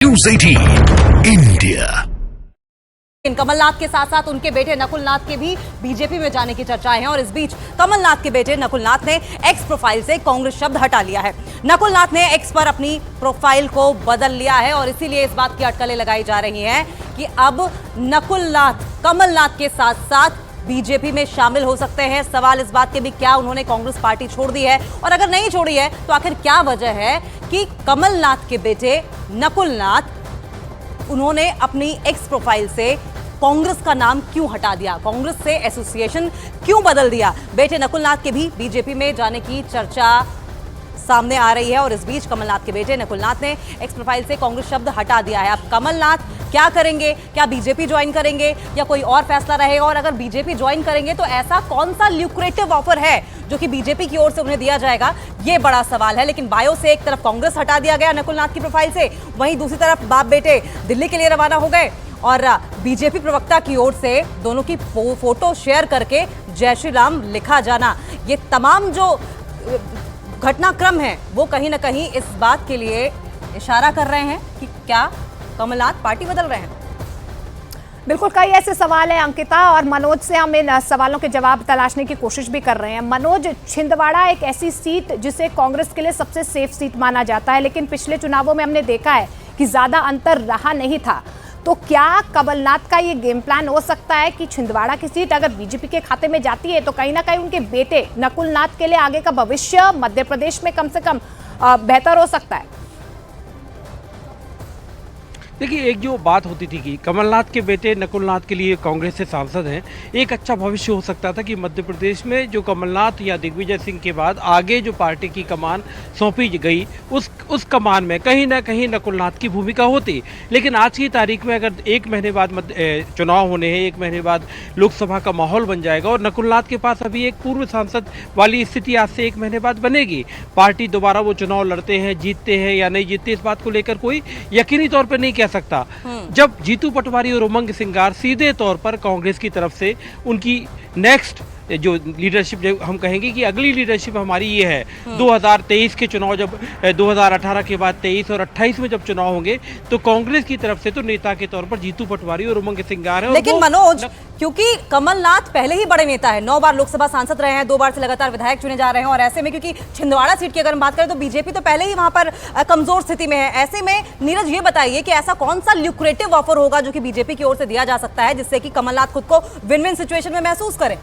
News 18 India. Kamal Nath के साथ साथ उनके बेटे नकुलनाथ के भी बीजेपी में जाने की चर्चाएं हैं और इस बीच कमलनाथ के बेटे नकुलनाथ ने एक्स प्रोफाइल से कांग्रेस शब्द हटा लिया है। नकुलनाथ ने एक्स पर अपनी प्रोफाइल को बदल लिया है और इसीलिए इस बात की अटकलें लगाई जा रही हैं कि अब नकुलनाथ कमलनाथ के साथ साथ बीजेपी में शामिल हो सकते हैं। सवाल इस बात के भी क्या उन्होंने कांग्रेस पार्टी छोड़ दी है, और अगर नहीं छोड़ी है तो आखिर क्या वजह है कि कमलनाथ के बेटे नकुलनाथ उन्होंने अपनी एक्स प्रोफाइल से कांग्रेस का नाम क्यों हटा दिया, कांग्रेस से एसोसिएशन क्यों बदल दिया। बेटे नकुलनाथ के भी बीजेपी में जाने की चर्चा सामने आ रही है और इस बीच कमलनाथ के बेटे नकुलनाथ ने एक्स प्रोफाइल से कांग्रेस शब्द हटा दिया है। अब कमलनाथ क्या करेंगे, क्या बीजेपी ज्वाइन करेंगे या कोई और फैसला रहेगा, और अगर बीजेपी ज्वाइन करेंगे तो ऐसा कौन सा ल्यूक्रेटिव ऑफर है जो कि बीजेपी की ओर से उन्हें दिया जाएगा, ये बड़ा सवाल है। लेकिन बायो से एक तरफ कांग्रेस हटा दिया गया नकुलनाथ की प्रोफाइल से, वहीं दूसरी तरफ बाप बेटे दिल्ली के लिए रवाना हो गए और बीजेपी प्रवक्ता की ओर से दोनों की फोटो शेयर करके जय श्री राम लिखा जाना, ये तमाम जो घटनाक्रम है वो कहीं ना कहीं इस बात के लिए इशारा कर रहे हैं कि क्या कमलनाथ पार्टी बदल रहे हैं। बिल्कुल, कई ऐसे सवाल हैं अंकिता, और मनोज से हम इन सवालों के जवाब तलाशने की कोशिश भी कर रहे हैं। मनोज, छिंदवाड़ा एक ऐसी सीट जिसे कांग्रेस के लिए सबसे सेफ सीट माना जाता है, लेकिन पिछले चुनावों में हमने देखा है कि ज्यादा अंतर रहा नहीं था। तो क्या कमलनाथ का ये गेम प्लान हो सकता है कि छिंदवाड़ा की सीट अगर बीजेपी के खाते में जाती है तो कहीं ना कहीं उनके बेटे नकुलनाथ के लिए आगे का भविष्य मध्य प्रदेश में कम से कम बेहतर हो सकता है? देखिए, एक जो बात होती थी कि कमलनाथ के बेटे नकुलनाथ के लिए कांग्रेस से सांसद हैं, एक अच्छा भविष्य हो सकता था कि मध्य प्रदेश में जो कमलनाथ या दिग्विजय सिंह के बाद आगे जो पार्टी की कमान सौंपी गई उस कमान में कहीं ना कहीं नकुलनाथ की भूमिका होती। लेकिन आज की तारीख में अगर एक महीने बाद चुनाव होने हैं, एक महीने बाद लोकसभा का माहौल बन जाएगा और नकुलनाथ के पास अभी एक पूर्व सांसद वाली स्थिति आज से एक महीने बाद बनेगी। पार्टी दोबारा वो चुनाव लड़ते हैं, जीतते हैं या नहीं जीतते, इस बात को लेकर कोई यकीनी तौर पर नहीं कह सकता। जब जीतू पटवारी और उमंग सिंगार सीधे तौर पर कांग्रेस की तरफ से उनकी नेक्स्ट जो लीडरशिप, जो हम कहेंगे कि अगली लीडरशिप हमारी ये है, 2023 के चुनाव, जब 2018 के बाद 23 और 28 में जब चुनाव होंगे तो कांग्रेस की तरफ से तो नेता के तौर पर जीतू पटवारी और उमंग सिंगार है। लेकिन मनोज, क्योंकि कमलनाथ पहले ही बड़े नेता है, 9 बार लोकसभा सांसद रहे हैं, 2 बार से लगातार विधायक चुने जा रहे हैं, और ऐसे में क्योंकि छिंदवाड़ा सीट की अगर हम बात करें तो बीजेपी तो पहले ही वहां पर कमजोर स्थिति में है। ऐसे में नीरज, ये बताइए कि ऐसा कौन सा ल्यूक्रेटिव ऑफर होगा जो कि बीजेपी की ओर से दिया जा सकता है जिससे कि कमलनाथ खुद को विन विन सिचुएशन में महसूस करें।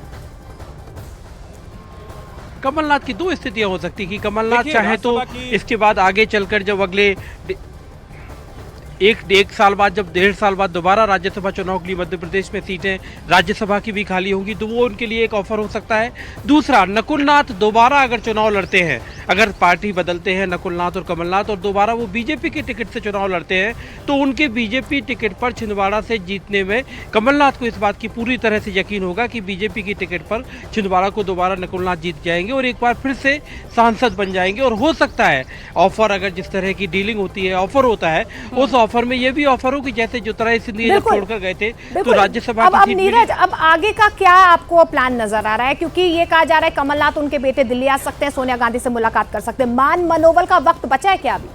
कमलनाथ की दो स्थितियां हो सकती कि कमलनाथ चाहे तो इसके बाद आगे चलकर जब अगले एक साल बाद, जब 1.5 साल बाद दोबारा राज्यसभा चुनाव के लिए मध्य प्रदेश में सीटें राज्यसभा की भी खाली होंगी तो वो उनके लिए एक ऑफर हो सकता है। दूसरा, नकुलनाथ दोबारा अगर चुनाव लड़ते हैं, अगर पार्टी बदलते हैं नकुलनाथ और कमलनाथ और दोबारा वो बीजेपी के टिकट से चुनाव लड़ते हैं तो उनके बीजेपी टिकट पर छिंदवाड़ा से जीतने में कमलनाथ को इस बात की पूरी तरह से यकीन होगा कि बीजेपी की टिकट पर छिंदवाड़ा को दोबारा नकुलनाथ जीत जाएंगे और एक बार फिर से सांसद बन जाएंगे। और हो सकता है ऑफर, अगर जिस तरह की डीलिंग होती है, ऑफर होता है, उस ऑफर में ये भी ऑफर हो कि जैसे ज्योतिरादित्य सिंधिया जब छोड़कर गए थे तो राज्यसभा की सीट नीरज, अब आगे का क्या आपको प्लान नजर आ रहा है? क्योंकि ये कहा जा रहा है कमलनाथ उनके बेटे दिल्ली आ सकते हैं, सोनिया गांधी से मुलाकात कर सकते हैं। मान मनोबल का वक्त बचा है क्या अभी?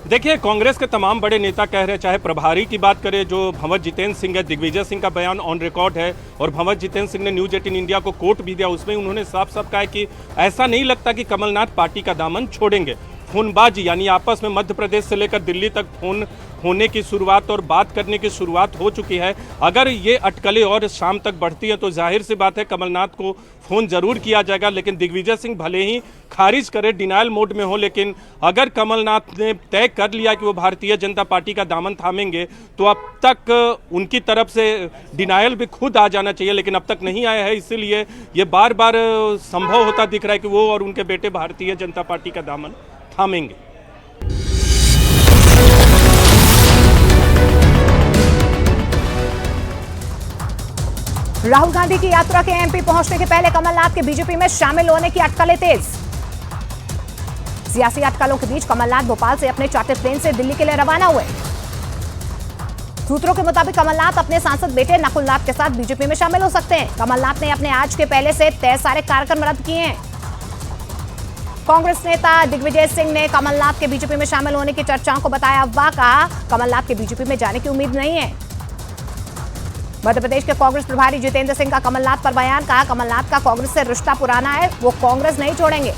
देखिए, कांग्रेस के तमाम बड़े नेता कह रहे हैं, चाहे प्रभारी की बात करें जो भंवर जितेंद्र सिंह है, दिग्विजय सिंह का बयान ऑन रिकॉर्ड है और भंवर जितेंद्र सिंह ने न्यूज़ 18 इंडिया को कोट भी दिया, उसमें उन्होंने साफ साफ कहा कि ऐसा नहीं लगता कि कमलनाथ पार्टी का दामन छोड़ेंगे। फोनबाजी यानी आपस में मध्य प्रदेश से लेकर दिल्ली तक फोन होने की शुरुआत और बात करने की शुरुआत हो चुकी है। अगर ये अटकलें और शाम तक बढ़ती हैं तो जाहिर सी बात है कमलनाथ को फ़ोन ज़रूर किया जाएगा। लेकिन दिग्विजय सिंह भले ही खारिज करे, डिनायल मोड में हो, लेकिन अगर कमलनाथ ने तय कर लिया कि वो भारतीय जनता पार्टी का दामन थामेंगे तो अब तक उनकी तरफ से डिनायल भी खुद आ जाना चाहिए, लेकिन अब तक नहीं आया है। इसीलिए ये बार बार संभव होता दिख रहा है कि वो और उनके बेटे भारतीय जनता पार्टी का दामन थामेंगे। राहुल गांधी की यात्रा के एमपी पहुंचने के पहले कमलनाथ के बीजेपी में शामिल होने की अटकलें तेज। सियासी अटकलों के बीच कमलनाथ भोपाल से अपने चार्टर प्लेन से दिल्ली के लिए रवाना हुए। सूत्रों के मुताबिक कमलनाथ अपने सांसद बेटे नकुलनाथ के साथ बीजेपी में शामिल हो सकते हैं। कमलनाथ ने अपने आज के पहले से तय सारे कार्यक्रम रद्द किए हैं। कांग्रेस नेता दिग्विजय सिंह ने कमलनाथ के बीजेपी में शामिल होने की चर्चाओं को बताया अफवाह। कहा कमलनाथ के बीजेपी में जाने की उम्मीद नहीं है। मध्य प्रदेश के कांग्रेस प्रभारी जितेंद्र सिंह का कमलनाथ पर बयान। कहा कमलनाथ का कांग्रेस से रिश्ता पुराना है, वो कांग्रेस नहीं छोड़ेंगे।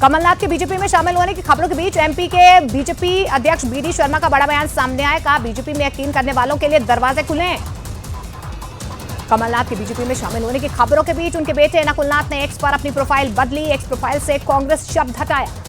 कमलनाथ के बीजेपी में शामिल होने की खबरों के बीच एमपी के बीजेपी अध्यक्ष बीडी शर्मा का बड़ा बयान सामने आया। कहा बीजेपी में यकीन करने वालों के लिए दरवाजे खुले हैं। कमलनाथ के बीजेपी में शामिल होने की खबरों के बीच उनके बेटे नकुलनाथ ने एक्स पर अपनी प्रोफाइल बदली। एक्स प्रोफाइल से कांग्रेस शब्द हटाया।